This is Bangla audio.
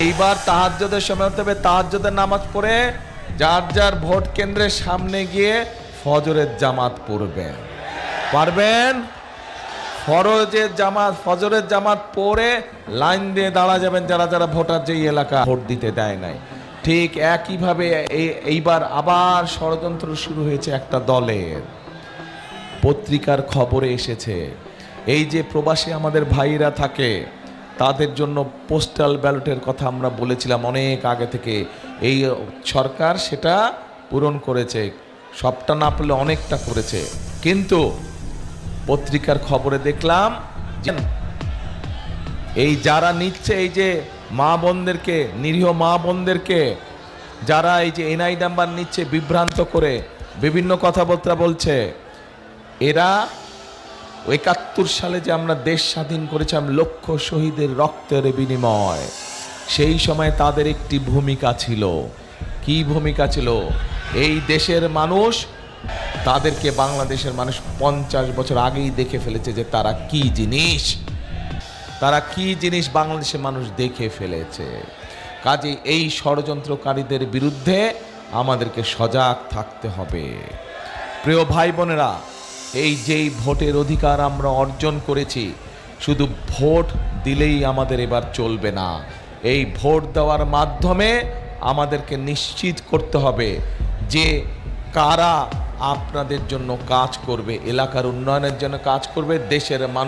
এইবার তাহাজ্জুদের সময় হতে হবে, তাহাজ্জুদের নামাজ পড়ে যার যার ভোট কেন্দ্রের সামনে গিয়ে ফজরের জামাত পড়বেন। পারবেন? ফজরের জামাত পড়ে লাইন দিয়ে দাঁড়া যাবেন যারা যারা ভোটার যেই এলাকা ভোট দিতে দেয় নাই। ঠিক একইভাবে এইবার আবার ষড়যন্ত্র শুরু হয়েছে একটা দলের। পত্রিকার খবরে এসেছে এই যে প্রবাসী আমাদের ভাইরা থাকে তাদের জন্য পোস্টাল ব্যালটের কথা আমরা বলেছিলাম অনেক আগে থেকে। এই সরকার সেটা পূরণ করেছে, সবটা না পেলে অনেকটা করেছে। কিন্তু পত্রিকার খবরে দেখলাম যে এই যারা নিচ্ছে, এই যে মা বোনদেরকে, নিরীহ মা বোনদেরকে যারা এই যে এনআই নাম্বার নিচ্ছে বিভ্রান্ত করে বিভিন্ন কথাবার্তা বলছে, এরা ৭১ সালে যে আমরা দেশ স্বাধীন করেছিলাম লক্ষ শহীদের রক্তের বিনিময়, সেই সময় তাদের একটি ভূমিকা ছিল। কি ভূমিকা ছিল? এই দেশের মানুষ তাদেরকে, বাংলাদেশের মানুষ 50 বছর আগেই দেখে ফেলেছে যে তারা কি জিনিস, তারা কি জিনিস বাংলাদেশের মানুষ দেখে ফেলেছে। কাজে এই ষড়যন্ত্রকারীদের বিরুদ্ধে আমাদেরকে সজাগ থাকতে হবে। প্রিয় ভাই বোনেরা, এই যেই ভোটের অধিকার আমরা অর্জন করেছি, শুধু ভোট দিলেই আমাদের এবার চলবে না। এই ভোট দেওয়ার মাধ্যমে আমাদেরকে নিশ্চিত করতে হবে যে কারা আপনাদের জন্য কাজ করবে, এলাকার উন্নয়নের জন্য কাজ করবে, দেশের মানুষ